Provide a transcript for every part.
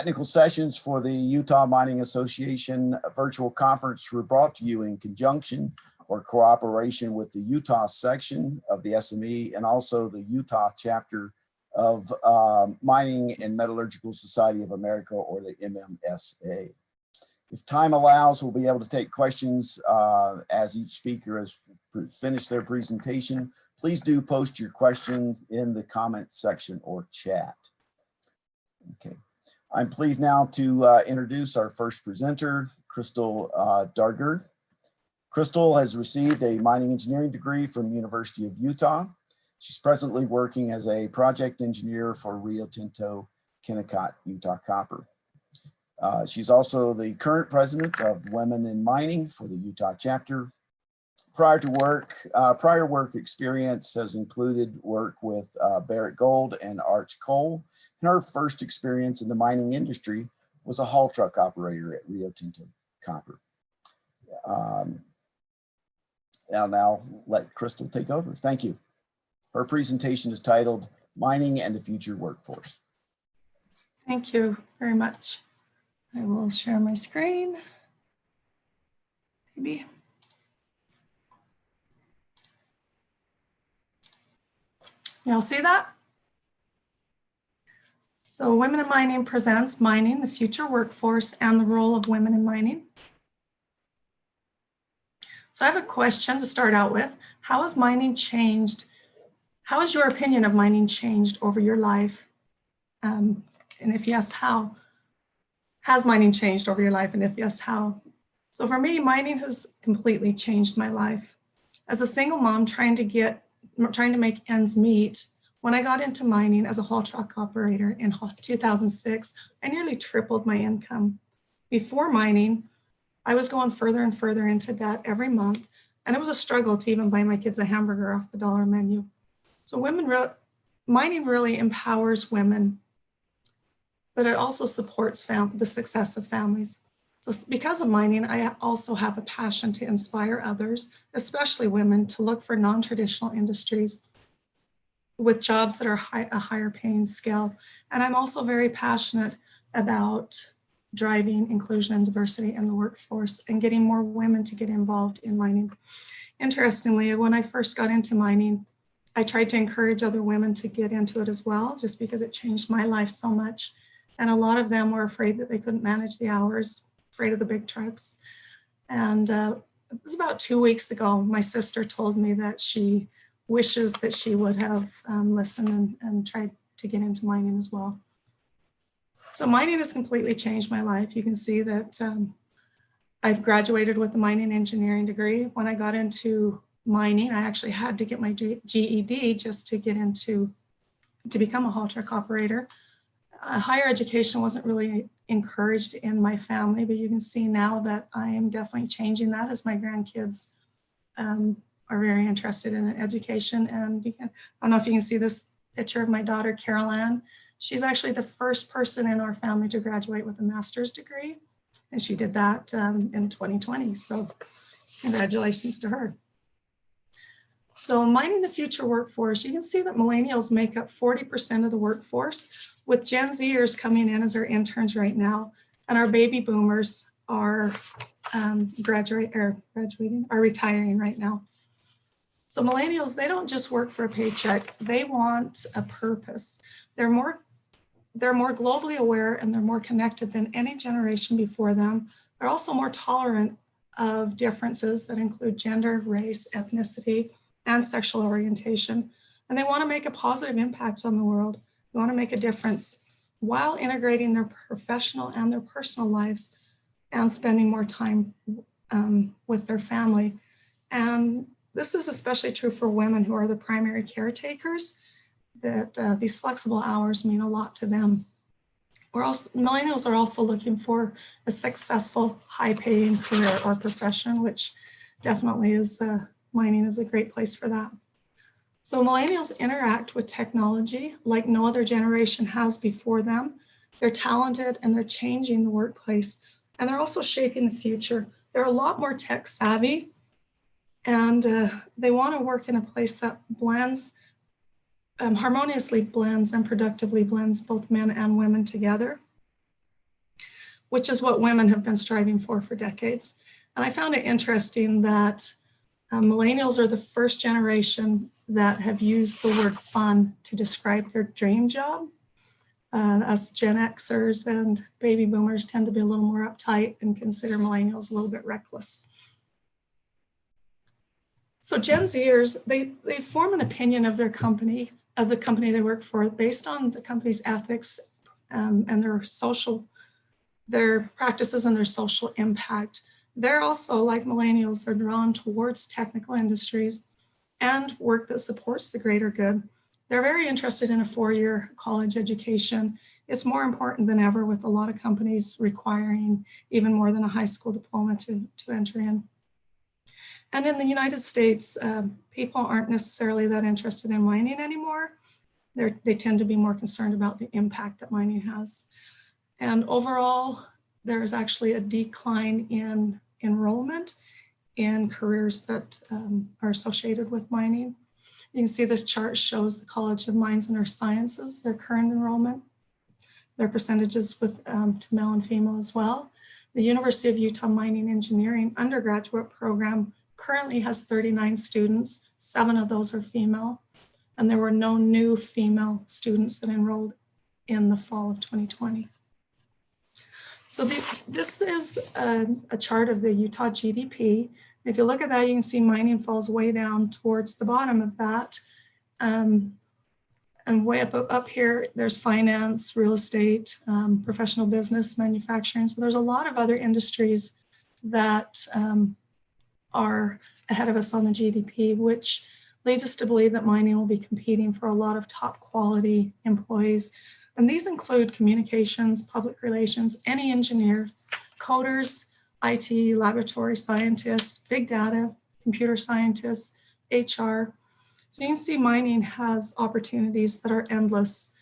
Technical sessions for the Utah Mining Association virtual conference were brought to you in conjunction or cooperation with the Utah section of the SME and also the Utah chapter of Mining and Metallurgical Society of America, or the MMSA. If time allows, we'll be able to take questions as each speaker has finished their presentation. Please do post your questions in the comment section or chat. Okay. I'm pleased now to introduce our first presenter, Crystal DARGER. Crystal has received a mining engineering degree from University of Utah. She's presently working as a project engineer for Rio Tinto, Kennecott, Utah Copper. She's also the current president of Women in Mining for the Utah chapter. Prior work experience has included work with Barrick Gold and Arch Coal. And her first experience in the mining industry was a haul truck operator at Rio Tinto Copper. I'll now let Crystal take over. Thank you. Her presentation is titled Mining and the Future Workforce. Thank you very much. I will share my screen. Maybe. Y'all see that? So Women in Mining presents Mining, the Future Workforce, and the Role of Women in Mining. So I have a question to start out with. How has mining changed? How has your opinion of mining changed over your life? And if yes, how? Has mining changed over your life? And if yes, how? So for me, mining has completely changed my life. As a single mom trying to make ends meet, when I got into mining as a haul truck operator in 2006, I nearly tripled my income. Before mining, I was going further and further into debt every month, and it was a struggle to even buy my kids a hamburger off the dollar menu. So mining really empowers women, but it also supports the success of families. So because of mining, I also have a passion to inspire others, especially women, to look for non-traditional industries with jobs that are a higher paying scale. And I'm also very passionate about driving inclusion and diversity in the workforce and getting more women to get involved in mining. Interestingly, when I first got into mining, I tried to encourage other women to get into it as well, just because it changed my life so much. And a lot of them were afraid that they couldn't manage the hours, afraid of the big trucks. And it was about 2 weeks ago, my sister told me that she wishes that she would have listened and tried to get into mining as well. So mining has completely changed my life. You can see that I've graduated with a mining engineering degree. When I got into mining, I actually had to get my GED just to become a haul truck operator. Higher education wasn't really encouraged in my family, but you can see now that I am definitely changing that as my grandkids are very interested in education. And I don't know if you can see this picture of my daughter, Carol Ann. She's actually the first person in our family to graduate with a master's degree. And she did that in 2020. So congratulations to her. So mining the future workforce, you can see that millennials make up 40% of the workforce, with Gen Zers coming in as our interns right now. And our baby boomers are retiring right now. So millennials, they don't just work for a paycheck, they want a purpose. They're more globally aware and they're more connected than any generation before them. They're also more tolerant of differences that include gender, race, ethnicity, and sexual orientation. And they want to make a positive impact on the world. They want to make a difference while integrating their professional and their personal lives and spending more time with their family. And this is especially true for women who are the primary caretakers, that these flexible hours mean a lot to them. Millennials are also looking for a successful, high-paying career or profession, which definitely is, mining is a great place for that. So millennials interact with technology like no other generation has before them. They're talented and they're changing the workplace, and they're also shaping the future. They're a lot more tech savvy, and they want to work in a place that blends, harmoniously blends and productively blends both men and women together. which is what women have been striving for decades. And I found it interesting that millennials are the first generation that have used the word fun to describe their dream job. Us Gen Xers and baby boomers tend to be a little more uptight and consider millennials a little bit reckless. So Gen Zers, they form an opinion of their company, of the company they work for, based on the company's ethics and their practices and their social impact. They're also, like millennials, they're drawn towards technical industries and work that supports the greater good. They're very interested in a 4-year college education. It's more important than ever, with a lot of companies requiring even more than a high school diploma to enter in. And in the United States, people aren't necessarily that interested in mining anymore. They tend to be more concerned about the impact that mining has. And overall, there's actually a decline in enrollment in careers that are associated with mining. You can see this chart shows the College of Mines and Earth Sciences, their current enrollment, their percentages with to male and female as well. The University of Utah Mining Engineering undergraduate program currently has 39 students. 7 of those are female, and there were no new female students that enrolled in the fall of 2020. So this is a chart of the Utah GDP. If you look at that, you can see mining falls way down towards the bottom of that. And way up here, there's finance, real estate, professional business, manufacturing. So there's a lot of other industries that are ahead of us on the GDP, which leads us to believe that mining will be competing for a lot of top quality employees. And these include communications, public relations, any engineer, coders, IT, laboratory scientists, big data, computer scientists, HR. So you can see mining has opportunities that are endless,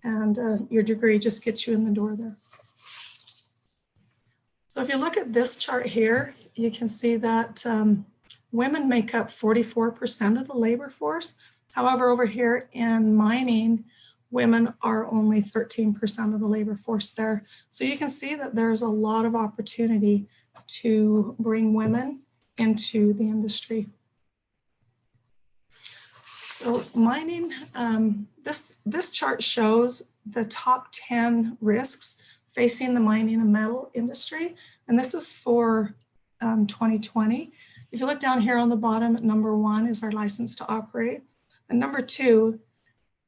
and your degree just gets you in the door there. So if you look at this chart here, you can see that women make up 44% of the labor force. However, over here in mining, women are only 13% of the labor force there. So you can see that there's a lot of opportunity to bring women into the industry. So mining, this chart shows the top 10 risks facing the mining and metal industry. And this is for 2020. If you look down here on the bottom, number 1 is our license to operate. And number 2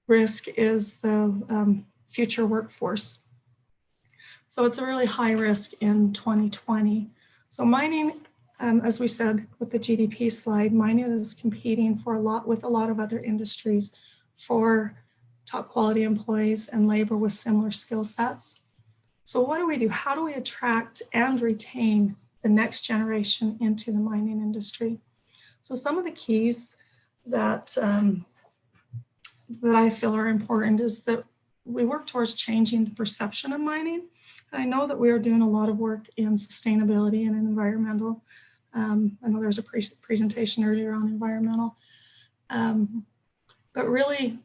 risk is the future workforce. So it's a really high risk in 2020. So mining, as we said with the GDP slide, mining is competing with a lot of other industries for top quality employees and labor with similar skill sets. So what do? How do we attract and retain the next generation into the mining industry? So some of the keys that I feel are important is that we work towards changing the perception of mining. And I know that we are doing a lot of work in sustainability and environmental. I know there was a presentation earlier on environmental, but really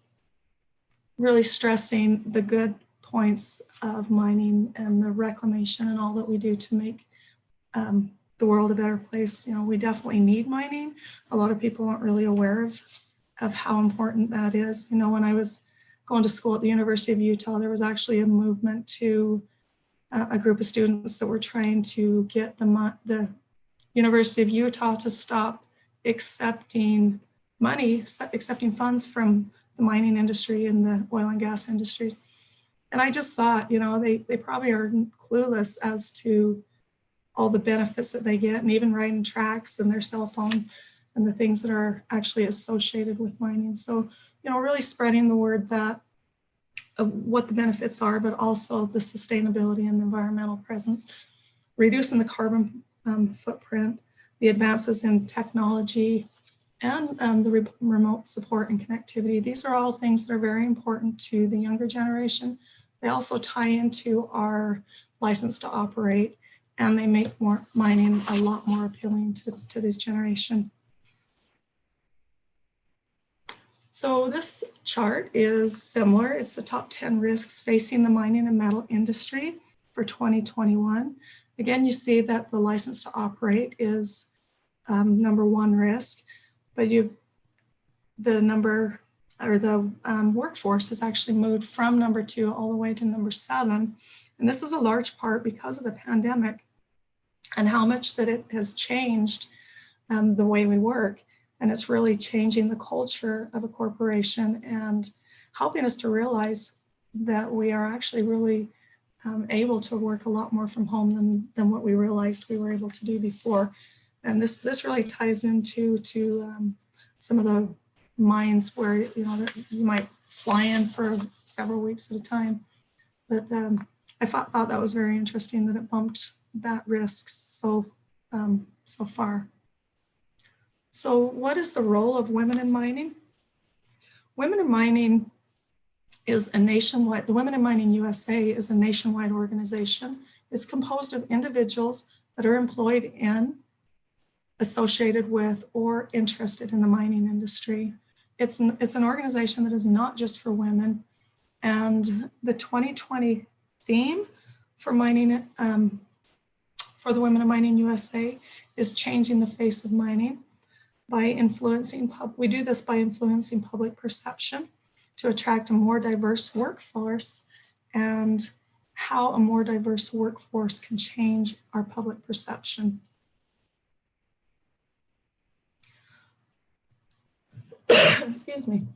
stressing the good points of mining and the reclamation and all that we do to make the world a better place. You know, we definitely need mining. A lot of people aren't really aware of how important that is. You know, when I was going to school at the University of Utah, there was actually a movement to a group of students that were trying to get the University of Utah to stop accepting funds from the mining industry and the oil and gas industries. And I just thought, you know, they probably are clueless as to all the benefits that they get, and even riding tracks and their cell phone and the things that are actually associated with mining. So, you know, really spreading the word that what the benefits are, but also the sustainability and the environmental presence, reducing the carbon footprint, the advances in technology, and the remote support and connectivity. These are all things that are very important to the younger generation. They also tie into our license to operate, and they make mining a lot more appealing to this generation. So this chart is similar. It's the top 10 risks facing the mining and metal industry. for 2021. Again, you see that the license to operate is number 1 risk, but the number or the workforce has actually moved from number 2 all the way to number 7. And this is a large part because of the pandemic and how much that it has changed the way we work. And it's really changing the culture of a corporation and helping us to realize that we are actually really able to work a lot more from home than what we realized we were able to do before. And this really ties into some of the mines where you might fly in for several weeks at a time. But I thought that was very interesting that it bumped that risk so far. So what is the role of women in mining? Women in Mining is a nationwide, the Women in Mining USA is a nationwide organization. It's composed of individuals that are employed in, associated with, or interested in the mining industry. It's an organization that is not just for women. And the 2020 theme for mining, for the Women in Mining USA is changing the face of mining by influencing, we do this by influencing public perception to attract a more diverse workforce, and how a more diverse workforce can change our public perception. Excuse me.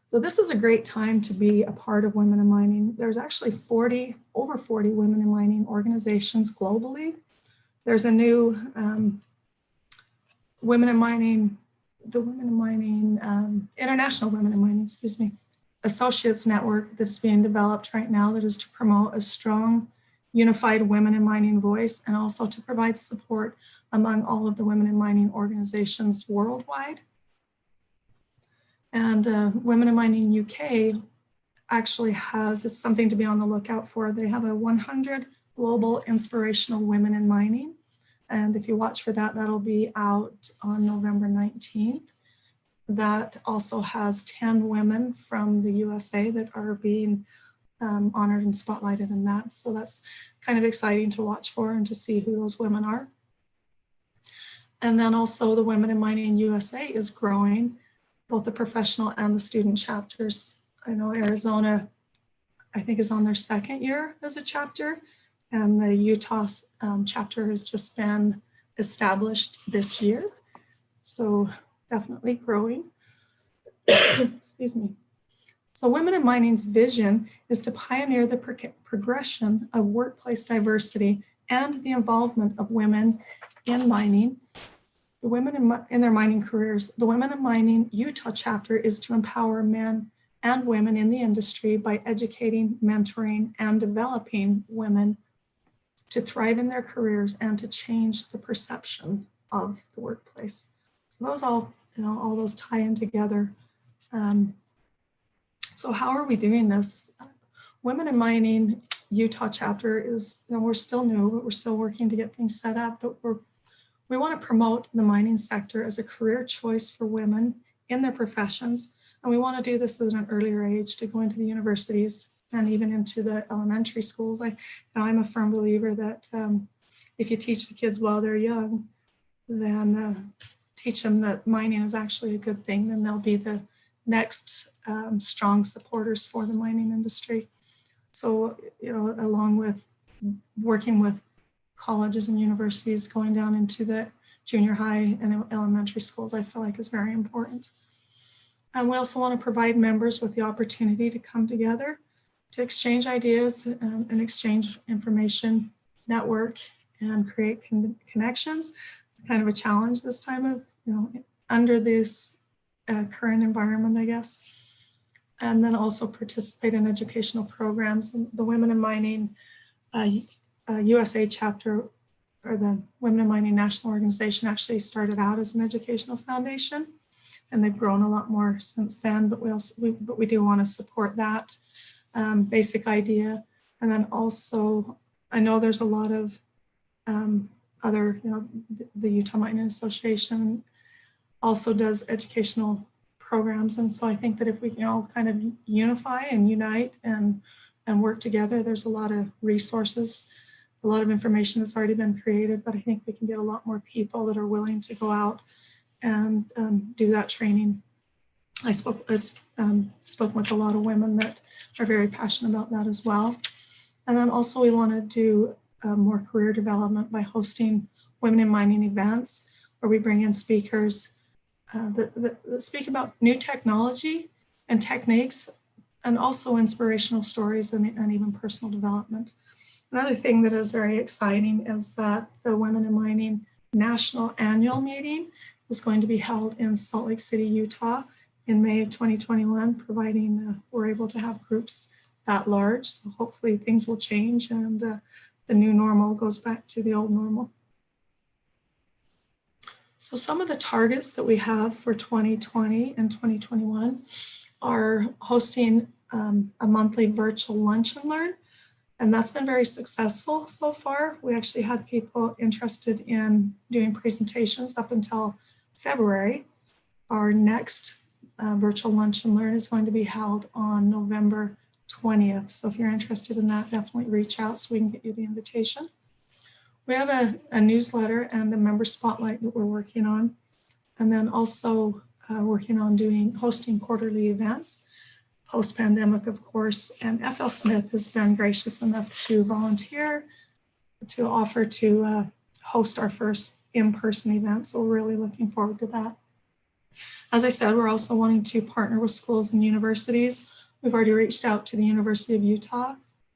So this is a great time to be a part of Women in Mining. There's actually over 40 Women in Mining organizations globally. There's a new Women in Mining, the Women in Mining, International Women in Mining, excuse me, Associates Network that's being developed right now that is to promote a strong, unified women in mining voice, and also to provide support among all of the women in mining organizations worldwide. And Women in Mining UK actually has, it's something to be on the lookout for. They have a 100 Global Inspirational Women in Mining. And if you watch for that, that'll be out on November 19th. That also has 10 women from the USA that are being honored and spotlighted in that. So that's kind of exciting to watch for and to see who those women are. And then also the Women in Mining USA is growing, both the professional and the student chapters. I know Arizona, I think, is on their 2nd year as a chapter, and the Utah chapter has just been established this year. So definitely growing. Excuse me. So Women in Mining's vision is to pioneer the progression of workplace diversity and the involvement of women in mining. The women in their mining careers. The Women in Mining Utah chapter is to empower men and women in the industry by educating, mentoring, and developing women to thrive in their careers and to change the perception of the workplace. So those all, all those tie in together. So how are we doing this? Women in Mining Utah chapter is, we're still new, but we're still working to get things set up, but we want to promote the mining sector as a career choice for women in their professions. And we want to do this at an earlier age, to go into the universities and even into the elementary schools. I'm a firm believer that if you teach the kids while they're young, then teach them that mining is actually a good thing, then they'll be the next strong supporters for the mining industry. So, along with working with colleges and universities, going down into the junior high and elementary schools, I feel like is very important. And we also want to provide members with the opportunity to come together, to exchange ideas and exchange information, network, and create connections. Kind of a challenge this time of, under this current environment, I guess. And then also participate in educational programs. And the Women in Mining USA chapter, or the Women in Mining National Organization, actually started out as an educational foundation, and they've grown a lot more since then. But we do want to support that basic idea. And then also, I know there's a lot of other, the Utah Mining Association also does educational programs, and so I think that if we can all kind of unify and unite and work together, there's a lot of resources a lot of information has already been created, but I think we can get a lot more people that are willing to go out and do that training. I've spoken with a lot of women that are very passionate about that as well. And then also we want to do more career development by hosting women in mining events where we bring in speakers that speak about new technology and techniques, and also inspirational stories and even personal development. Another thing that is very exciting is that the Women in Mining National Annual Meeting is going to be held in Salt Lake City, Utah in May of 2021, providing we're able to have groups that large. So hopefully things will change and the new normal goes back to the old normal. So some of the targets that we have for 2020 and 2021 are hosting a monthly virtual lunch and learn. And that's been very successful so far. We actually had people interested in doing presentations up until February. Our next virtual lunch and learn is going to be held on November 20th. So if you're interested in that, definitely reach out so we can get you the invitation. We have a newsletter and a member spotlight that we're working on. And then also working on hosting quarterly events, post-pandemic, of course. And FL Smith has been gracious enough to volunteer to offer to host our first in-person event. So we're really looking forward to that. As I said, we're also wanting to partner with schools and universities. We've already reached out to the University of Utah,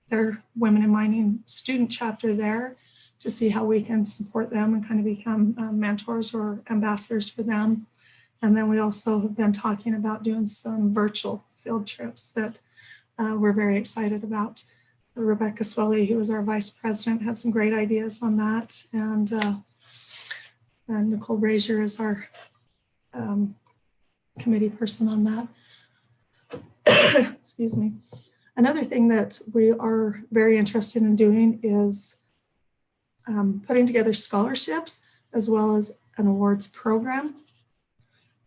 their Women in Mining student chapter there, to see how we can support them and kind of become mentors or ambassadors for them. And then we also have been talking about doing some virtual field trips that we're very excited about. Rebecca Swelley, who is our vice president, had some great ideas on that. And Nicole Brazier is our committee person on that. Excuse me. Another thing that we are very interested in doing is putting together scholarships as well as an awards program.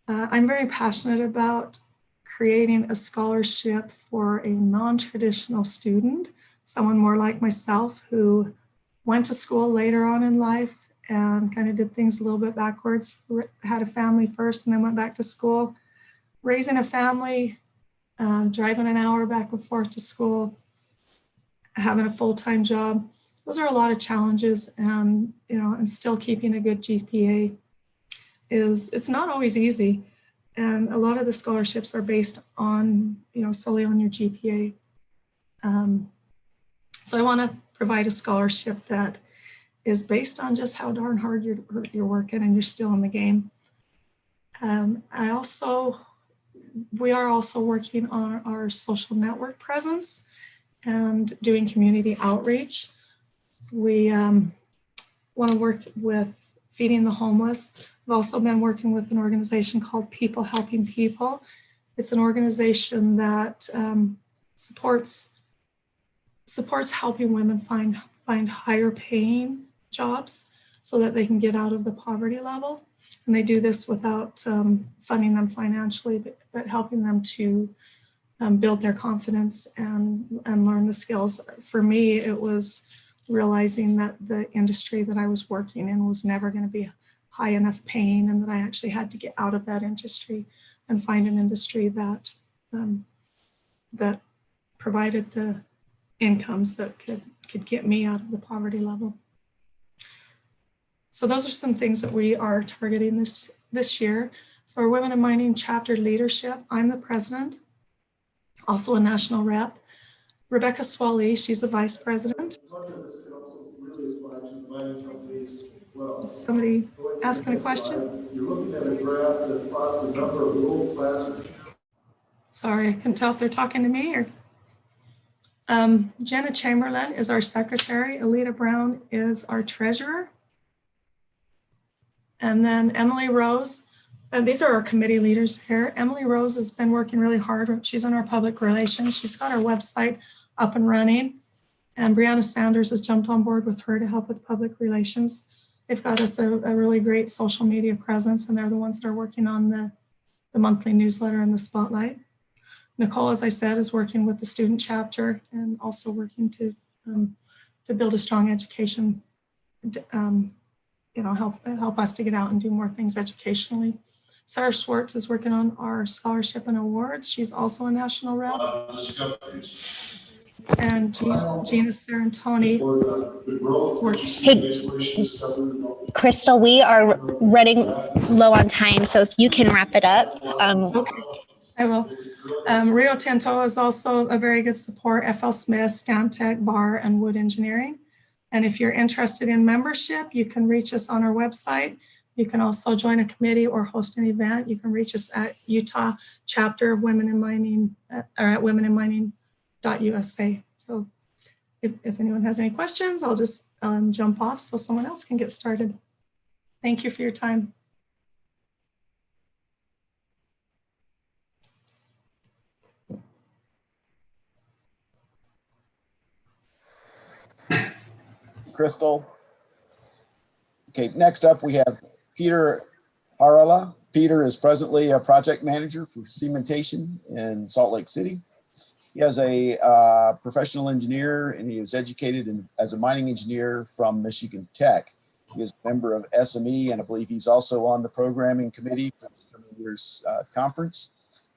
I'm very passionate about creating a scholarship for a non-traditional student, someone more like myself who went to school later on in life and kind of did things a little bit backwards, had a family first and then went back to school, raising a family, driving an hour back and forth to school, having a full-time job. Those are a lot of challenges, and and still keeping a good GPA it's not always easy. And a lot of the scholarships are based on, solely on your GPA. So I want to provide a scholarship that is based on just how darn hard you're working and you're still in the game. We are also working on our social network presence and doing community outreach. We want to work with feeding the homeless. We've also been working with an organization called People Helping People. It's an organization that supports helping women find higher paying jobs so that they can get out of the poverty level. And they do this without funding them financially, but helping them to build their confidence and learn the skills. For me, it was realizing that the industry that I was working in was never going to be high enough paying, and that I actually had to get out of that industry and find an industry that that provided the incomes that could get me out of the poverty level. So those are some things that we are targeting this year. So our Women in Mining chapter leadership, I'm the president, also a national rep. Rebecca Swally, she's the vice president. Is somebody asking a question? You're looking at a graph that plots the number of world-class. Sorry, I can tell if they're talking to me or. Jenna Chamberlain is our secretary. Alita Brown is our treasurer. And then Emily Rose, and these are our committee leaders here. Emily Rose has been working really hard. She's on our public relations. She's got our website up and running. And Brianna Sanders has jumped on board with her to help with public relations. They've got us a really great social media presence, and they're the ones that are working on the monthly newsletter and the spotlight. Nicole, as I said, is working with the student chapter and also working to build a strong education, help us to get out and do more things educationally. Sarah Schwartz is working on our scholarship and awards. She's also a national rep. And Gina Sarantoni. Hey, Crystal, we are running low on time, so if you can wrap it up. Okay, I will. Rio Tinto is also a very good support, FL Smith, Stantec, Bar, and Wood Engineering. And if you're interested in membership, you can reach us on our website. You can also join a committee or host an event. You can reach us at Utah Chapter of Women in Mining, or at womeninmining.usa. So if anyone has any questions, I'll just jump off so someone else can get started. Thank you for your time. Crystal. Okay, next up we have Peter HAARALA. Peter is presently a project manager for Cementation in Salt Lake City. He is a professional engineer, and he was educated as a mining engineer from Michigan Tech. He is a member of SME, and I believe he's also on the programming committee for this coming year's conference.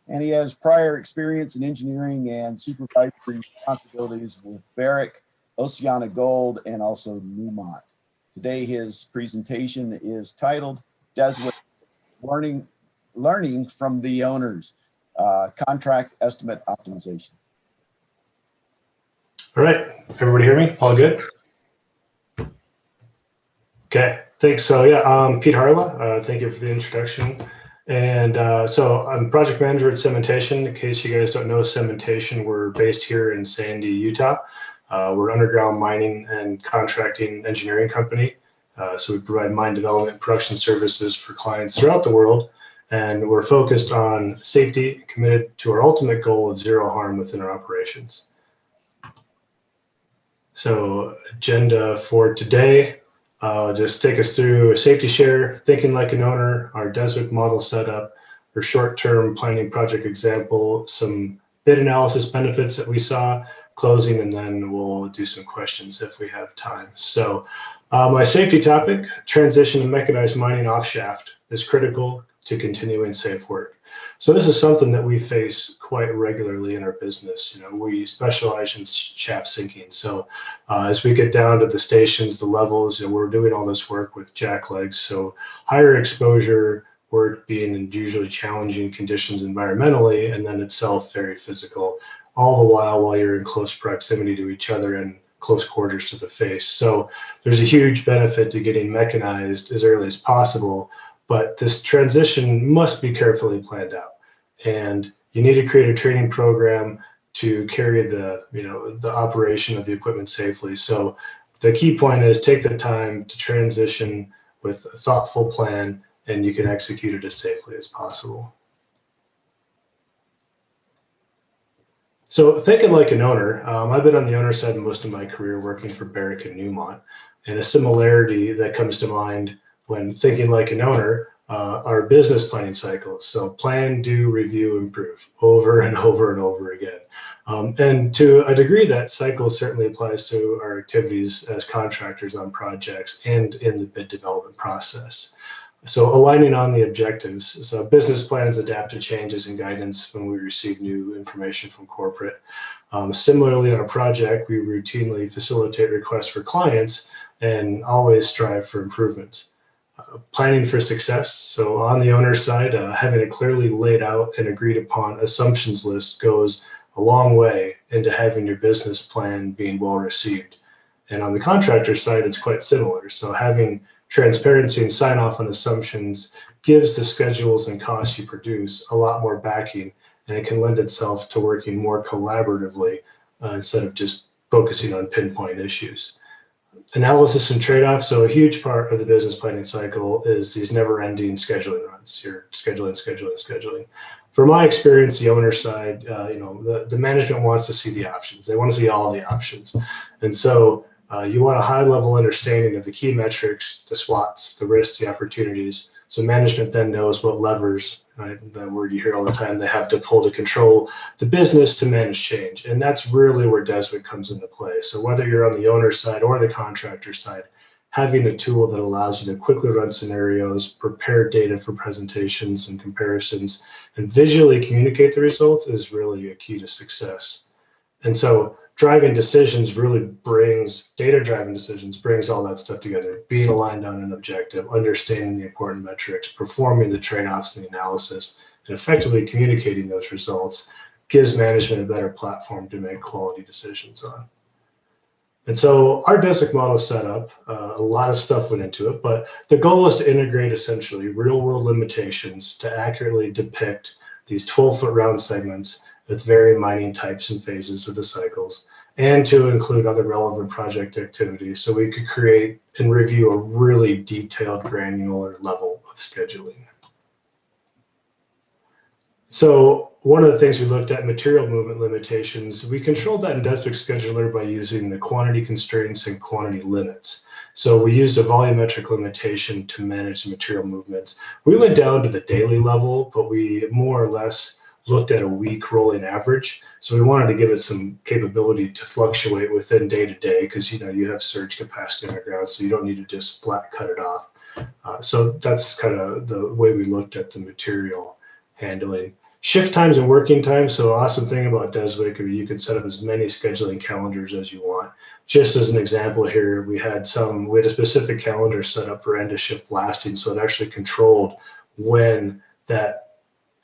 And he has prior experience in engineering and supervisory responsibilities with Barrick, Oceana Gold, and also Newmont. Today, his presentation is titled Deswik, Learning from the Owners, Contract Estimate Optimization. All right, everybody hear me? All good? Okay, thanks. So yeah, Pete HAARALA, thank you for the introduction. And so I'm project manager at Cementation. In case you guys don't know Cementation, we're based here in Sandy, Utah. We're an underground mining and contracting engineering company. So we provide mine development and production services for clients throughout the world. And we're focused on safety, committed to our ultimate goal of zero harm within our operations. So agenda for today, just take us through a safety share, thinking like an owner, our Deswik model setup, our short-term planning project example, some bid analysis benefits that we saw, closing, and then we'll do some questions if we have time. So my safety topic, transition to mechanized mining off shaft, is critical to continuing safe work. So this is something that we face quite regularly in our business. You know, we specialize in shaft sinking. So as we get down to the stations, the levels, we're doing all this work with jack legs. So higher exposure work being in usually challenging conditions environmentally, and then itself very physical, all the while you're in close proximity to each other and close quarters to the face. So there's a huge benefit to getting mechanized as early as possible. But this transition must be carefully planned out, and you need to create a training program to carry the operation of the equipment safely. So the key point is take the time to transition with a thoughtful plan, and you can execute it as safely as possible. So thinking like an owner, I've been on the owner side most of my career working for Barrick and Newmont, and a similarity that comes to mind when thinking like an owner are business planning cycles. So plan, do, review, improve over and over and over again. And to a degree, that cycle certainly applies to our activities as contractors on projects and in the bid development process. So aligning on the objectives. So business plans adapt to changes and guidance when we receive new information from corporate. Similarly, on a project, we routinely facilitate requests for clients and always strive for improvements. Planning for success. So on the owner's side, having a clearly laid out and agreed upon assumptions list goes a long way into having your business plan being well received. And on the contractor side, it's quite similar. So having transparency and sign off on assumptions gives the schedules and costs you produce a lot more backing, and it can lend itself to working more collaboratively instead of just focusing on pinpoint issues. Analysis and trade-offs. So a huge part of the business planning cycle is these never-ending scheduling runs. You're scheduling. From my experience, the owner side, the management wants to see the options. They want to see all the options. And so you want a high-level understanding of the key metrics, the SWOTs, the risks, the opportunities, So management then knows what levers, right, that word you hear all the time, they have to pull to control the business to manage change. And that's really where Deswik comes into play. So whether you're on the owner side or the contractor side, having a tool that allows you to quickly run scenarios, prepare data for presentations and comparisons, and visually communicate the results is really a key to success. And so driving decisions really brings, data-driven decisions brings all that stuff together, being aligned on an objective, understanding the important metrics, performing the trade-offs and the analysis, and effectively communicating those results gives management a better platform to make quality decisions on. And so our Deswik model is set up, a lot of stuff went into it, but the goal is to integrate essentially real-world limitations to accurately depict these 12-foot round segments with varying mining types and phases of the cycles, and to include other relevant project activities so we could create and review a really detailed granular level of scheduling. So one of the things we looked at, material movement limitations, we controlled that in Deswik Scheduler by using the quantity constraints and quantity limits. So we used a volumetric limitation to manage the material movements. We went down to the daily level, but we more or less looked at a week rolling average. So we wanted to give it some capability to fluctuate within day to day, because you have surge capacity underground, so you don't need to just flat cut it off. So that's kind of the way we looked at the material handling. Shift times and working times. So awesome thing about Deswik, you can set up as many scheduling calendars as you want. Just as an example here, we had a specific calendar set up for end of shift blasting. So it actually controlled when that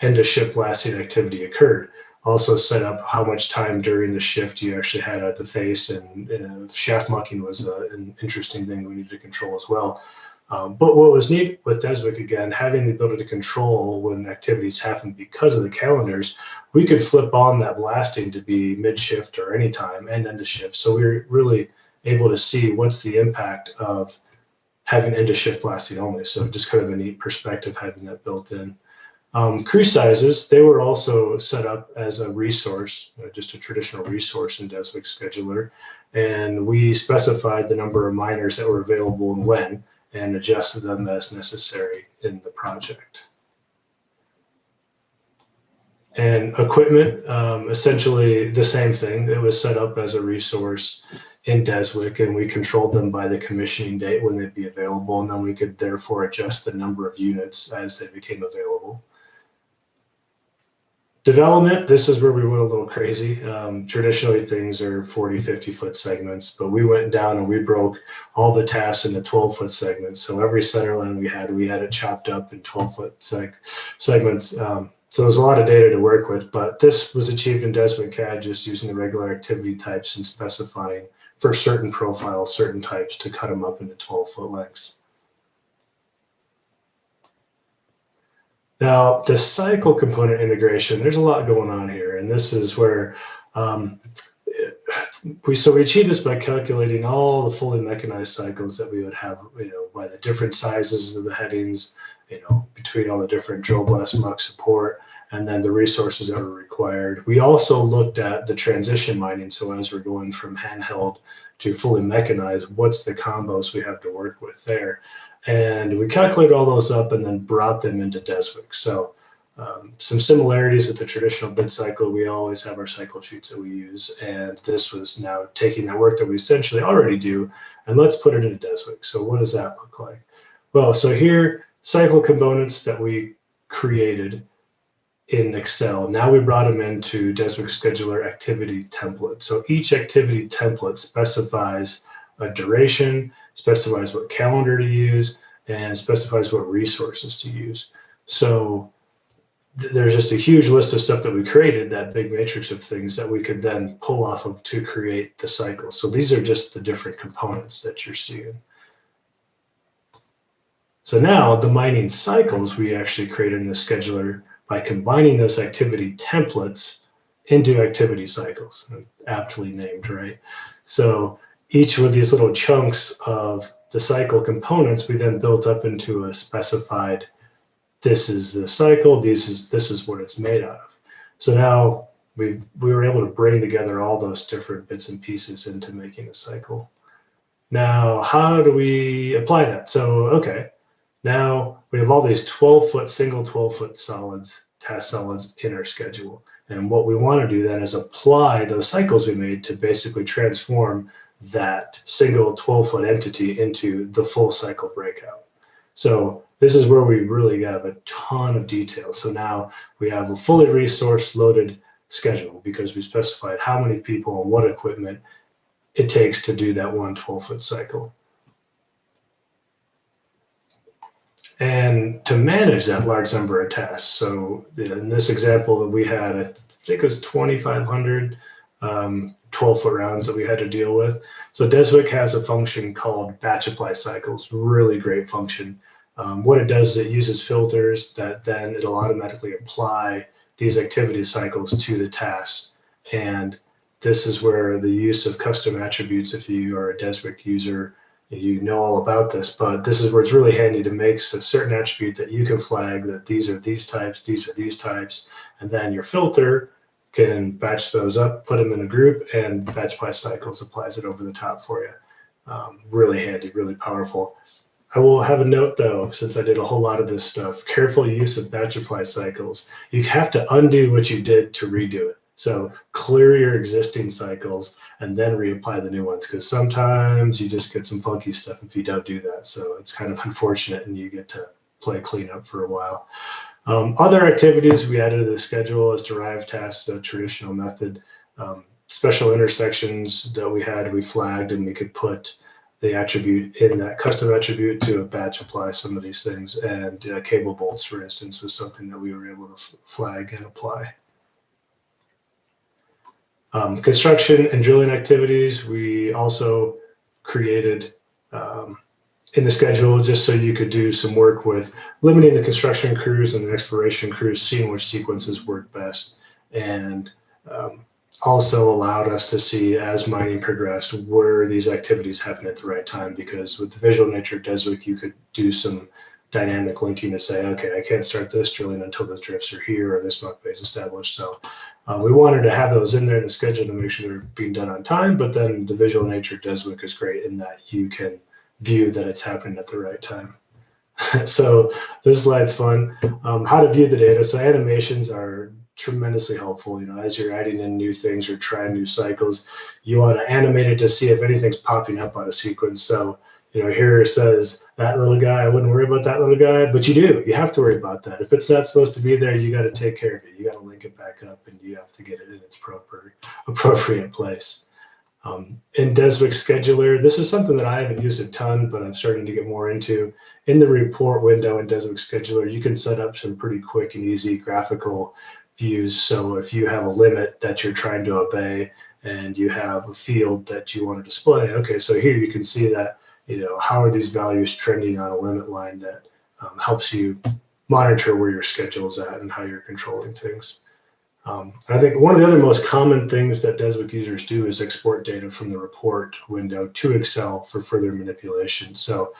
end of shift blasting activity occurred. Also set up how much time during the shift you actually had at the face, and shaft mucking was an interesting thing we needed to control as well. But what was neat with Deswik, again, having the ability to control when activities happen because of the calendars, we could flip on that blasting to be mid-shift or any time and end of shift. So we were really able to see what's the impact of having end of shift blasting only. So just kind of a neat perspective having that built in. Crew sizes, they were also set up as a resource, just a traditional resource in Deswik Scheduler. And we specified the number of miners that were available and when, and adjusted them as necessary in the project. And equipment, essentially the same thing. It was set up as a resource in Deswik, and we controlled them by the commissioning date when they'd be available, and then we could therefore adjust the number of units as they became available. Development, this is where we went a little crazy. Traditionally, things are 40, 50-foot segments, but we went down and we broke all the tasks into 12-foot segments. So every center line we had it chopped up in 12-foot segments. So there's a lot of data to work with, but this was achieved in Deswik CAD just using the regular activity types and specifying for certain profiles, certain types to cut them up into 12-foot lengths. Now, the cycle component integration, there's a lot going on here, and this is where we achieved this by calculating all the fully mechanized cycles that we would have, by the different sizes of the headings, between all the different drill, blast, muck support, and then the resources that were required. We also looked at the transition mining, so as we're going from handheld to fully mechanized, what's the combos we have to work with there? And we calculated all those up and then brought them into Deswik. So some similarities with the traditional bid cycle, we always have our cycle sheets that we use. And this was now taking that work that we essentially already do, and let's put it into Deswik. So what does that look like? Well, so here, cycle components that we created in Excel, now we brought them into Deswik Scheduler activity template. So each activity template specifies a duration, specifies what calendar to use, and specifies what resources to use. So there's just a huge list of stuff that we created, that big matrix of things that we could then pull off of to create the cycle. So these are just the different components that you're seeing. So now the mining cycles we actually created in the scheduler by combining those activity templates into activity cycles, aptly named, right? So each of these little chunks of the cycle components, we then built up into a specified, this is the cycle, this is what it's made out of. So now we were able to bring together all those different bits and pieces into making a cycle. Now, how do we apply that? So, okay, Now we have all these 12-foot, single 12-foot solids, task solids in our schedule. And what we want to do then is apply those cycles we made to basically transform that single 12-foot entity into the full cycle breakout. So this is where we really have a ton of detail. So now we have a fully resource loaded schedule because we specified how many people and what equipment it takes to do that one 12-foot cycle. And to manage that large number of tasks, so in this example that we had, I think it was 2,500 12-foot rounds that we had to deal with. So Deswik has a function called batch apply cycles, really great function. What it does is it uses filters that then it'll automatically apply these activity cycles to the tasks. And this is where the use of custom attributes, if you are a Deswik user, you know all about this, but this is where it's really handy to make a certain attribute that you can flag that these are these types, these are these types, and then your filter can batch those up, put them in a group, and batch by cycles applies it over the top for you. Really handy, really powerful. I will have a note though, since I did a whole lot of this stuff, careful use of batch apply cycles. You have to undo what you did to redo it. So clear your existing cycles and then reapply the new ones, because sometimes you just get some funky stuff if you don't do that. So it's kind of unfortunate and you get to play cleanup for a while. Other activities we added to the schedule as derived tasks, the traditional method. Special intersections that we had, we flagged, and we could put the attribute in that custom attribute to batch apply some of these things. And cable bolts, for instance, was something that we were able to flag and apply. Construction and drilling activities, we also created in the schedule just so you could do some work with limiting the construction crews and the exploration crews, seeing which sequences work best, and also allowed us to see as mining progressed where these activities happen at the right time, because with the visual nature of Deswik, you could do some dynamic linking to say, okay, I can't start this drilling until the drifts are here or this muck bay is established. So we wanted to have those in there in the schedule to make sure they're being done on time, but then the visual nature of Deswik is great in that you can view that it's happening at the right time. So this slide's fun. How to view the data. So animations are tremendously helpful. You know, as you're adding in new things or trying new cycles, you want to animate it to see if anything's popping up on a sequence. So, you know, here it says that little guy, I wouldn't worry about that little guy, but you do. You have to worry about that. If it's not supposed to be there, you got to take care of it. You got to link it back up, and you have to get it in its appropriate place. In Deswik Scheduler, this is something that I haven't used a ton, but I'm starting to get more into. In the report window in Deswik Scheduler, you can set up some pretty quick and easy graphical views. So if you have a limit that you're trying to obey and you have a field that you want to display, okay, so here you can see that, you know, how are these values trending on a limit line that helps you monitor where your schedule is at and how you're controlling things. I think one of the other most common things that Deswik users do is export data from the report window to Excel for further manipulation. So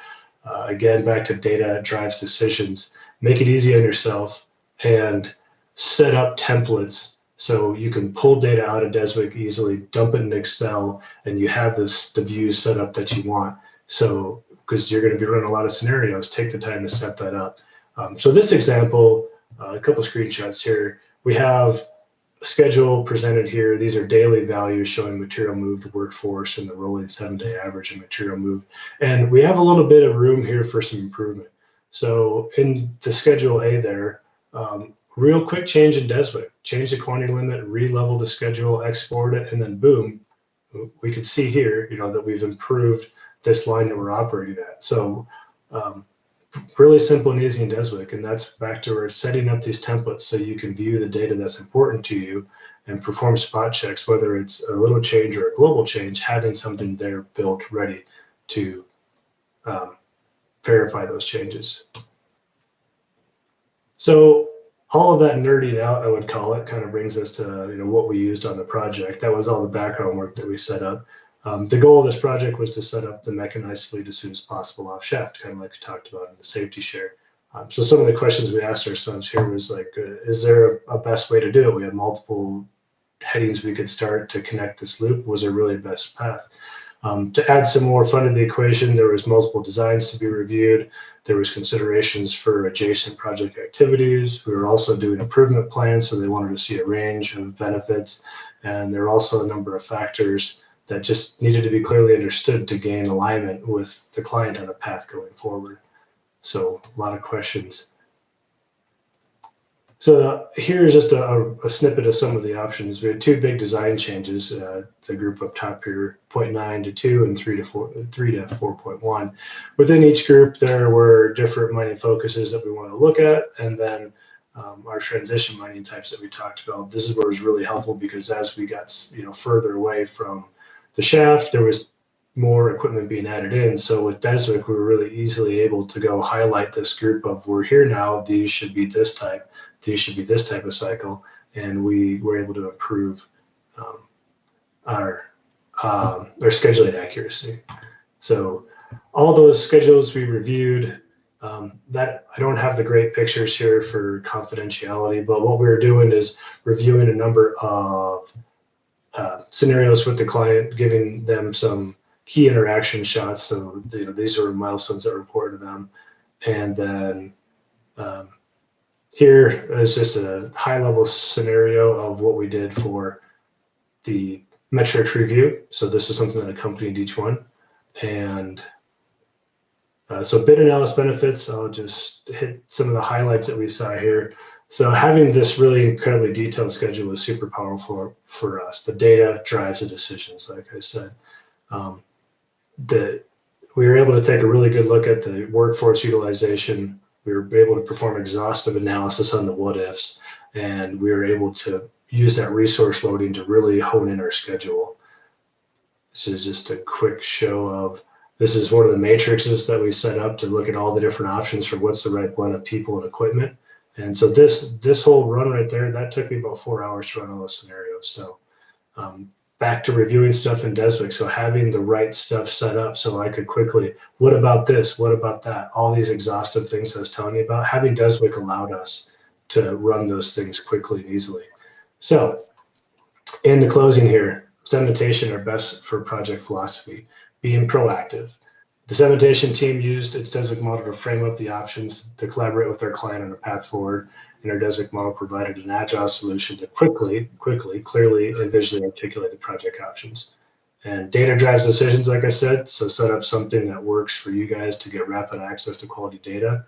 again, back to data drives decisions, make it easy on yourself and set up templates so you can pull data out of Deswik easily, dump it in Excel, and you have the views set up that you want. So, because you're going to be running a lot of scenarios, take the time to set that up. So this example, a couple of screenshots here, we have a schedule presented here. These are daily values showing material moved, workforce, and the rolling 7-day average of material moved. And we have a little bit of room here for some improvement. So in the schedule A there, real quick change in Deswik, change the quantity limit, re-level the schedule, export it, and then boom, we could see here, you know, that we've improved this line that we're operating at. So really simple and easy in Deswik, and that's back to where setting up these templates so you can view the data that's important to you and perform spot checks, whether it's a little change or a global change, having something there built ready to verify those changes. So all of that nerding out, I would call it, kind of brings us to, you know, what we used on the project. That was all the background work that we set up. The goal of this project was to set up the mechanized fleet as soon as possible off shaft, kind of like we talked about in the safety share. So some of the questions we asked ourselves here was like, is there a best way to do it? We had multiple headings we could start to connect this loop. Was there really a best path? To add some more fun to the equation, there was multiple designs to be reviewed. There was considerations for adjacent project activities. We were also doing improvement plans, so they wanted to see a range of benefits. And there are also a number of factors that just needed to be clearly understood to gain alignment with the client on a path going forward. So a lot of questions. So here's just a snippet of some of the options. We had two big design changes, the group up top here, 0.9 to 2 and 3 to 4.1. Within each group, there were different mining focuses that we want to look at, and then our transition mining types that we talked about. This is where it was really helpful because as we got further away from the shaft, there was more equipment being added in. So with Deswik, we were really easily able to go highlight this group of, we're here now, these should be this type, these should be this type of cycle, and we were able to improve our scheduling accuracy. So all those schedules we reviewed, that I don't have the great pictures here for confidentiality, but what we were doing is reviewing a number of scenarios with the client, giving them some key interaction shots. So these are milestones that are important to them. And then here is just a high level scenario of what we did for the metrics review. So this is something that accompanied each one. And so bid analysis benefits, I'll just hit some of the highlights that we saw here. So having this really incredibly detailed schedule is super powerful for us. The data drives the decisions, like I said. We were able to take a really good look at the workforce utilization. We were able to perform exhaustive analysis on the what ifs, and we were able to use that resource loading to really hone in our schedule. This is just a quick show of, this is one of the matrices that we set up to look at all the different options for what's the right blend of people and equipment. And so this whole run right there, that took me about 4 hours to run all those scenarios. So back to reviewing stuff in Deswik. So having the right stuff set up so I could quickly, what about this? What about that? All these exhaustive things I was telling you about, having Deswik allowed us to run those things quickly and easily. So in the closing here, Cementation are best for project philosophy, being proactive. The Cementation team used its Deswik model to frame up the options, to collaborate with their client on a path forward, and our Deswik model provided an agile solution to quickly, clearly, and visually articulate the project options. And data drives decisions, like I said, so set up something that works for you guys to get rapid access to quality data.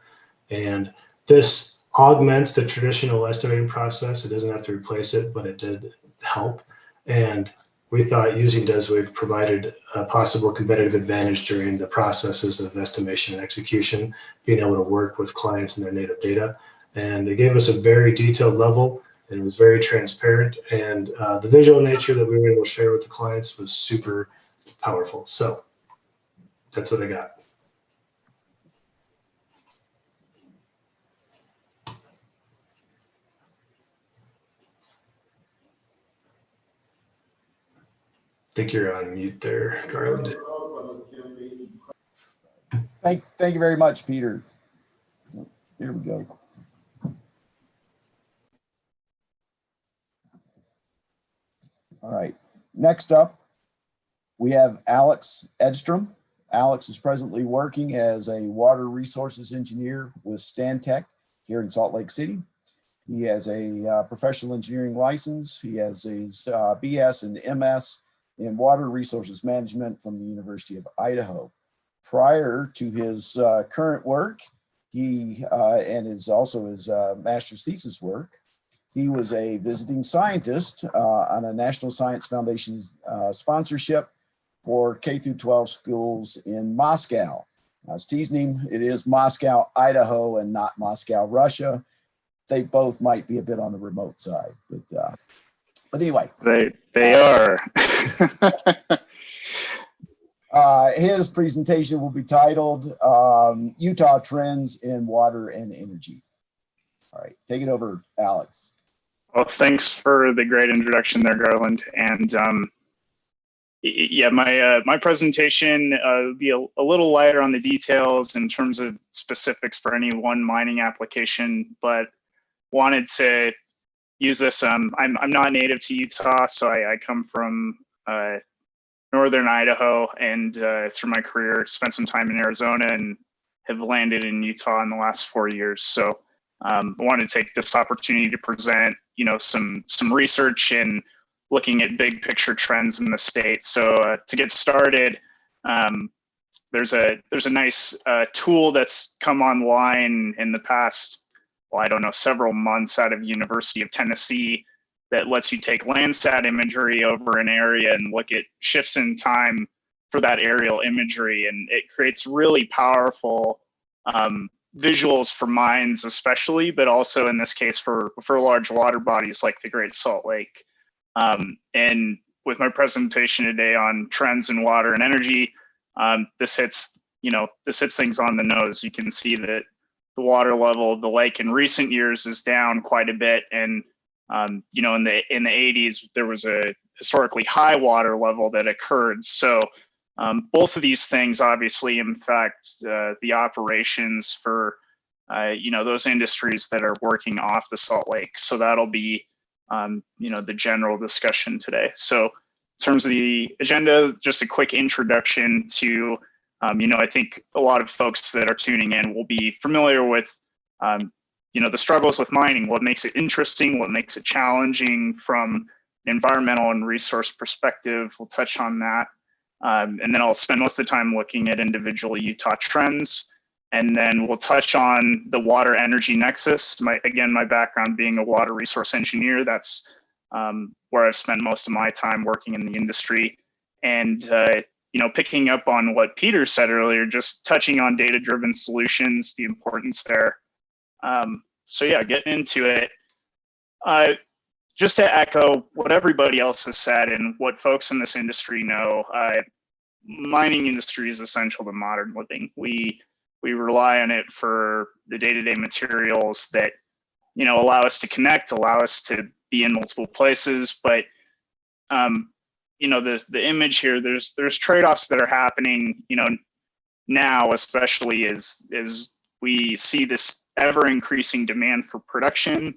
And this augments the traditional estimating process. It doesn't have to replace it, but it did help. And we thought using Deswik provided a possible competitive advantage during the processes of estimation and execution, being able to work with clients and their native data. And it gave us a very detailed level, and it was very transparent. And the visual nature that we were able to share with the clients was super powerful. So that's what I got. I think you're on mute there, Garland. Thank you very much, Peter. Here we go. All right. Next up, we have Alex EDSTROM. Alex is presently working as a water resources engineer with Stantec here in Salt Lake City. He has a professional engineering license. He has his BS and MS in water resources management from the University of Idaho. Prior to his current work, he and is also his master's thesis work, he was a visiting scientist on a National Science Foundation sponsorship for K-12 schools in Moscow. I was teasing him, it is Moscow, Idaho, and not Moscow, Russia. They both might be a bit on the remote side, but anyway. They are. His presentation will be titled Utah Trends in Water and Energy. All right, take it over, Alex. Well, thanks for the great introduction there, Garland. And yeah, my presentation will be a little lighter on the details in terms of specifics for any one mining application, but wanted to use this. I'm not native to Utah, so I come from northern Idaho, and through my career, spent some time in Arizona and have landed in Utah in the last 4 years. So I wanted to take this opportunity to present, some research and looking at big picture trends in the state. So to get started, there's a nice tool that's come online in the past, well, I don't know, several months out of University of Tennessee that lets you take Landsat imagery over an area and look at shifts in time for that aerial imagery. And it creates really powerful visuals for mines especially, but also in this case for large water bodies like the Great Salt Lake. And with my presentation today on trends in water and energy, this hits things on the nose. You can see that the water level of the lake in recent years is down quite a bit. And in the 80s, there was a historically high water level that occurred. So both of these things obviously impact the operations for those industries that are working off the Salt Lake. So that'll be the general discussion today. So in terms of the agenda, just a quick introduction to I think a lot of folks that are tuning in will be familiar with the struggles with mining, what makes it interesting, what makes it challenging from an environmental and resource perspective. We'll touch on that. And then I'll spend most of the time looking at individual Utah trends. And then we'll touch on the water energy nexus. My background being a water resource engineer, that's where I've spent most of my time working in the industry. And, picking up on what Peter said earlier, just touching on data-driven solutions, the importance there. So yeah, getting into it. Just to echo what everybody else has said and what folks in this industry know, mining industry is essential to modern living. We rely on it for the day-to-day materials that allow us to connect, allow us to be in multiple places. But the image here, there's trade-offs that are happening now, especially as we see this ever increasing demand for production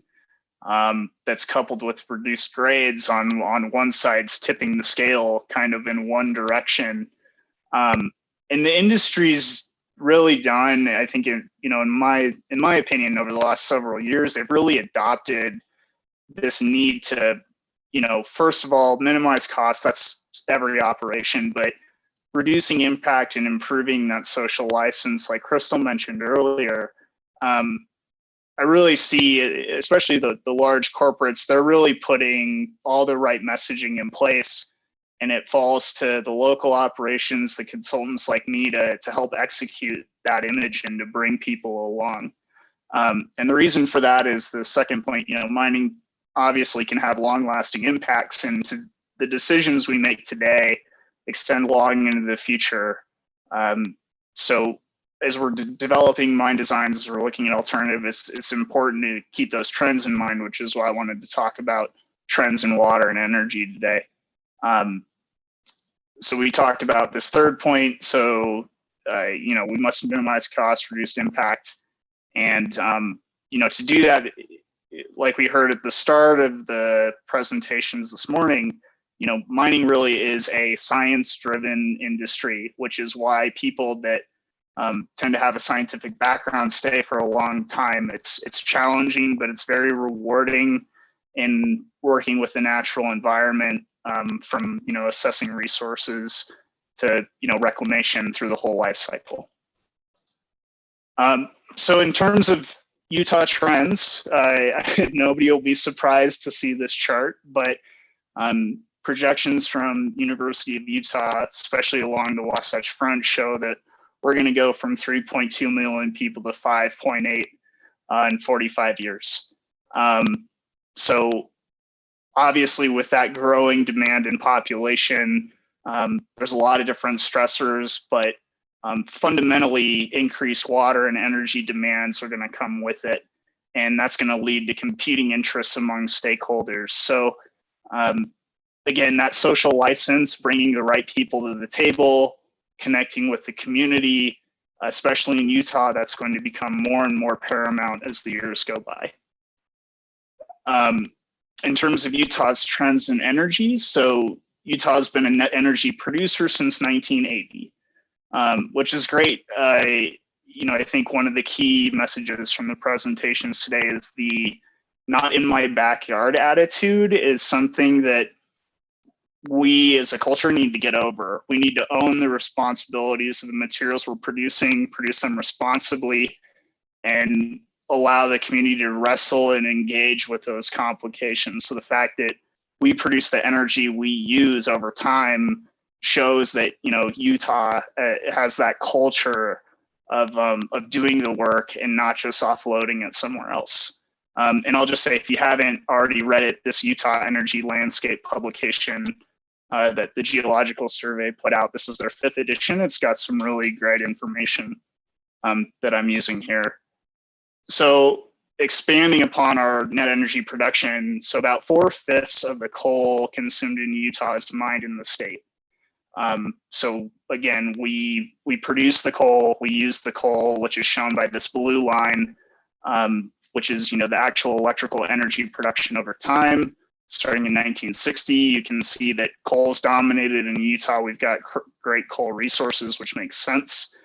that's coupled with reduced grades on one side's tipping the scale kind of in one direction. And the industry's really done, I think, in my opinion, over the last several years, they've really adopted this need to, first of all, minimize costs. That's every operation, but reducing impact and improving that social license, like Crystal mentioned earlier. I really see, especially the large corporates, they're really putting all the right messaging in place, and it falls to the local operations, the consultants like me to help execute that image and to bring people along. And the reason for that is the second point, mining obviously can have long-lasting impacts, and the decisions we make today extend long into the future. So as we're developing mine designs, as we're looking at alternatives, it's important to keep those trends in mind, which is why I wanted to talk about trends in water and energy today. So we talked about this third point. So, we must minimize cost, reduce impact. And, to do that, like we heard at the start of the presentations this morning, mining really is a science-driven industry, which is why people that tend to have a scientific background stay for a long time. It's challenging, but it's very rewarding in working with the natural environment, from assessing resources to reclamation through the whole life cycle. So in terms of Utah trends, nobody will be surprised to see this chart, but projections from University of Utah, especially along the Wasatch Front, show that we're going to go from 3.2 million people to 5.8 in 45 years. So obviously with that growing demand in population, there's a lot of different stressors, but fundamentally increased water and energy demands are going to come with it. And that's going to lead to competing interests among stakeholders. So again, that social license, bringing the right people to the table, connecting with the community, especially in Utah, that's going to become more and more paramount as the years go by. In terms of Utah's trends in energy, so Utah's been a net energy producer since 1980, which is great. You know, I think one of the key messages from the presentations today is the not in my backyard attitude is something that we as a culture need to get over. We need to own the responsibilities of the materials we're producing, produce them responsibly, and allow the community to wrestle and engage with those complications. So the fact that we produce the energy we use over time shows that, you know, Utah has that culture of doing the work and not just offloading it somewhere else. And I'll just say, if you haven't already read it, this Utah Energy Landscape publication that the Geological Survey put out, this is their 5th edition. It's got some really great information that I'm using here. So expanding upon our net energy production, so about 4/5 of the coal consumed in Utah is mined in the state. So again, we produce the coal, we use the coal, which is shown by this blue line, which is, you know, the actual electrical energy production over time. Starting in 1960, you can see that coal is dominated in Utah. We've got great coal resources, which makes sense.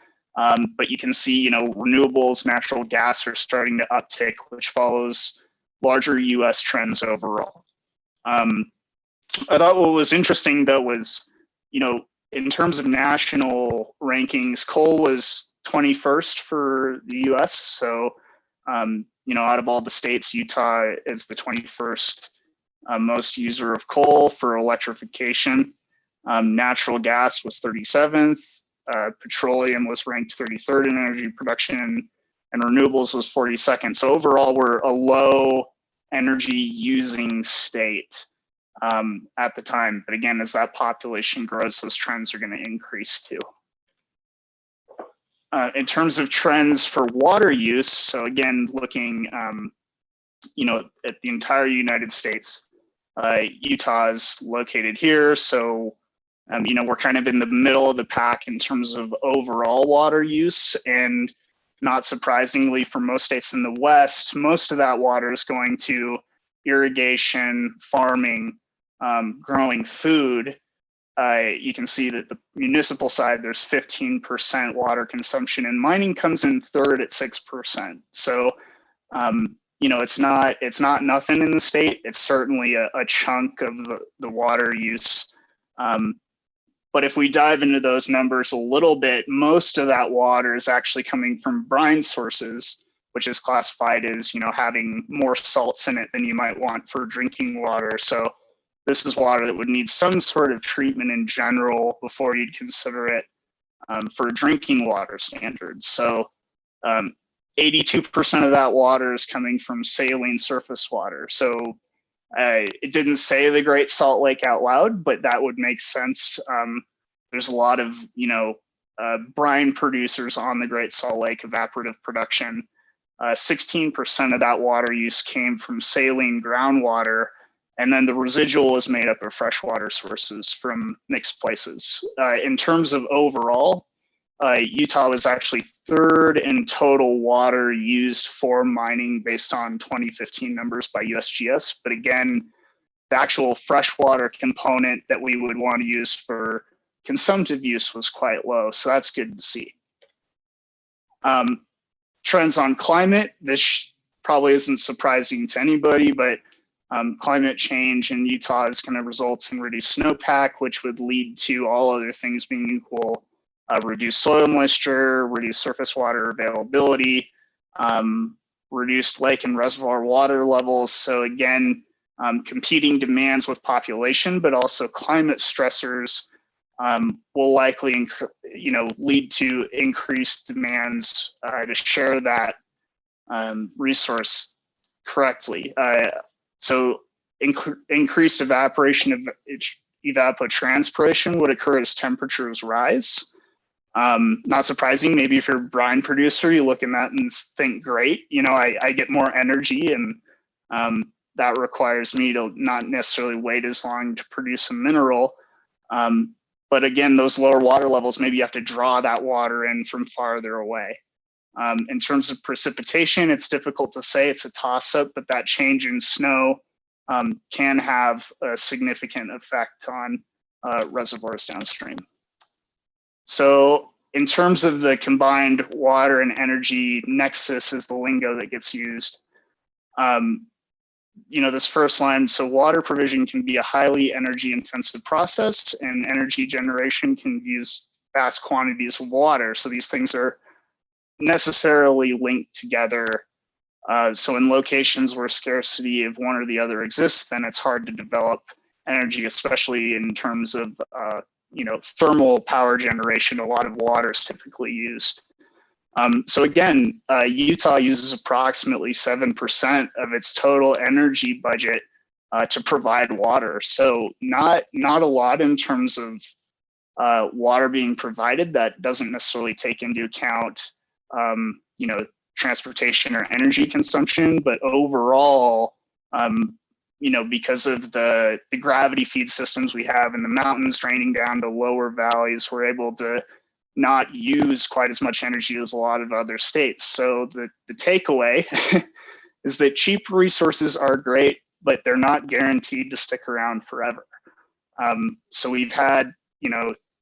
But you can see, you know, renewables, natural gas are starting to uptick, which follows larger US trends overall. I thought what was interesting though was, you know, in terms of national rankings, coal was 21st for the US. So, you know, out of all the states, Utah is the 21st most user of coal for electrification. Natural gas was 37th. Petroleum was ranked 33rd in energy production, and renewables was 42nd. So overall, we're a low energy using state at the time. But again, as that population grows, those trends are going to increase too. In terms of trends for water use, so again, looking you know, at the entire United States, Utah is located here. So you know, we're kind of in the middle of the pack in terms of overall water use, and not surprisingly for most states in the West, most of that water is going to irrigation, farming, growing food. You can see that the municipal side, there's 15% water consumption, and mining comes in 3rd at 6%. So, you know, it's not nothing in the state. It's certainly a chunk of the water use. But if we dive into those numbers a little bit, most of that water is actually coming from brine sources, which is classified as, you know, having more salts in it than you might want for drinking water. So this is water that would need some sort of treatment in general before you'd consider it for drinking water standards. So 82% of that water is coming from saline surface water. So it didn't say the Great Salt Lake out loud, but that would make sense. There's a lot of, you know, brine producers on the Great Salt Lake, evaporative production. 16% of that water use came from saline groundwater, and then the residual was made up of freshwater sources from mixed places. In terms of overall, Utah was actually 3rd in total water used for mining based on 2015 numbers by USGS. But again, the actual freshwater component that we would want to use for consumptive use was quite low. So that's good to see. Trends on climate. This probably isn't surprising to anybody, but climate change in Utah is going to result in reduced snowpack, which would lead to, all other things being equal, reduced soil moisture, reduced surface water availability, reduced lake and reservoir water levels. So again, competing demands with population, but also climate stressors will likely, you know, lead to increased demands to share that resource correctly. So increased evaporation of evapotranspiration would occur as temperatures rise. Not surprising, maybe if you're a brine producer, you look at that and think, great, you know, I get more energy, and that requires me to not necessarily wait as long to produce a mineral. But again, those lower water levels, maybe you have to draw that water in from farther away. In terms of precipitation, it's difficult to say, it's a toss-up, but that change in snow can have a significant effect on reservoirs downstream. So in terms of the combined water and energy nexus is the lingo that gets used. This first line, so water provision can be a highly energy intensive process, and energy generation can use vast quantities of water. So these things are necessarily linked together. So in locations where scarcity of one or the other exists, then it's hard to develop energy, especially in terms of thermal power generation. A lot of water is typically used. So again, Utah uses approximately 7% of its total energy budget to provide water. So not a lot in terms of water being provided. That doesn't necessarily take into account transportation or energy consumption, but overall, because of the gravity feed systems we have in the mountains draining down to lower valleys, we're able to not use quite as much energy as a lot of other states. So the takeaway is that cheap resources are great, but they're not guaranteed to stick around forever. So we've had,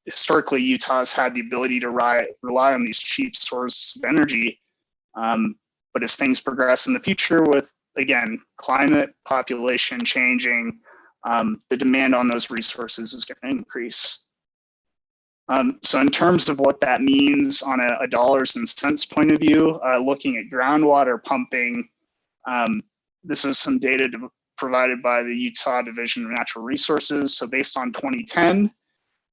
historically, Utah's had the ability to rely on these cheap sources of energy. But as things progress in the future with, again, climate, population changing, the demand on those resources is going to increase. So in terms of what that means on a dollars and cents point of view, looking at groundwater pumping, this is some data provided by the Utah Division of Natural Resources. So based on 2010,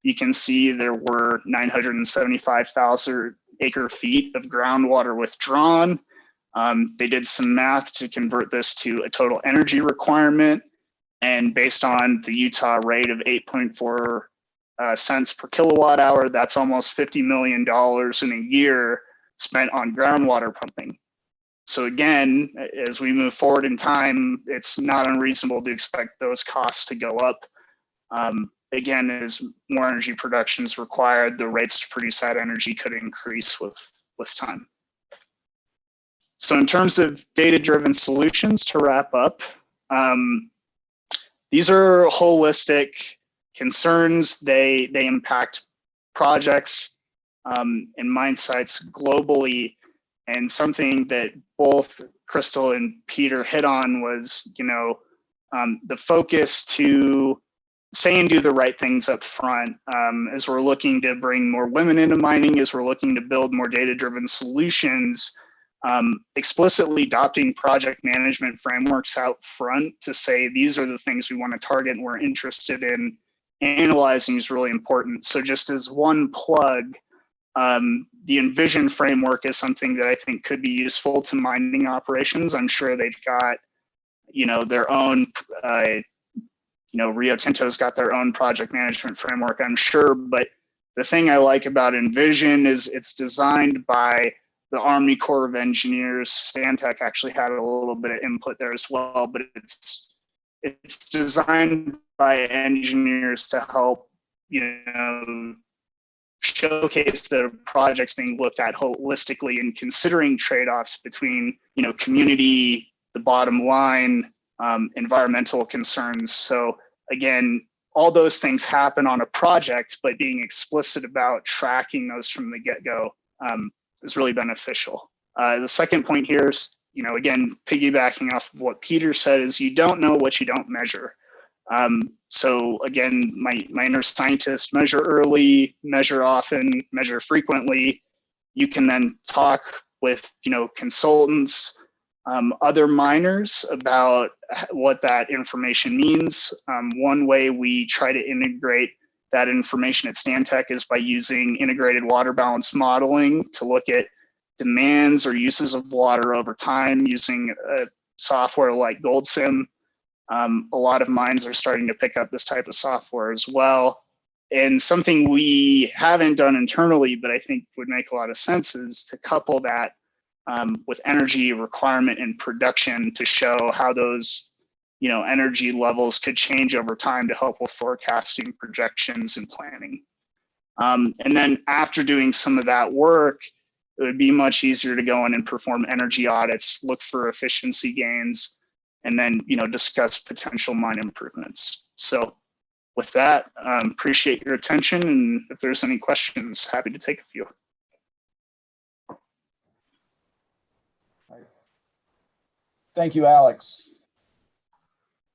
you can see there were 975,000 acre feet of groundwater withdrawn. They did some math to convert this to a total energy requirement. And based on the Utah rate of 8.4 cents per kilowatt hour, that's almost $50 million in a year spent on groundwater pumping. So again, as we move forward in time, it's not unreasonable to expect those costs to go up. Again, as more energy production is required, the rates to produce that energy could increase with time. So in terms of data-driven solutions, to wrap up, these are holistic concerns. They impact projects and mine sites globally. And something that both Crystal and Peter hit on was, the focus to say and do the right things up front. As we're looking to bring more women into mining, as we're looking to build more data-driven solutions, explicitly adopting project management frameworks out front to say these are the things we want to target and we're interested in analyzing is really important. So just as one plug, the Envision framework is something that I think could be useful to mining operations. I'm sure they've got, their own, Rio Tinto's got their own project management framework, I'm sure. But the thing I like about Envision is it's designed by the Army Corps of Engineers. Stantec actually had a little bit of input there as well, but it's designed by engineers to help, showcase the projects being looked at holistically and considering trade-offs between, community, the bottom line, environmental concerns. So again, all those things happen on a project, but being explicit about tracking those from the get-go is really beneficial. The second point here is, again, piggybacking off of what Peter said, is you don't know what you don't measure. So again, my inner scientist, measure early, measure often, measure frequently. You can then talk with, consultants, other miners about what that information means. One way we try to integrate that information at Stantec is by using integrated water balance modeling to look at demands or uses of water over time using software like GoldSim. A lot of mines are starting to pick up this type of software as well. And something we haven't done internally, but I think would make a lot of sense, is to couple that with energy requirement and production to show how those energy levels could change over time to help with forecasting, projections, and planning. And then after doing some of that work, it would be much easier to go in and perform energy audits, look for efficiency gains, and then discuss potential mine improvements. So with that, appreciate your attention, and if there's any questions, happy to take a few. Thank you, Alex.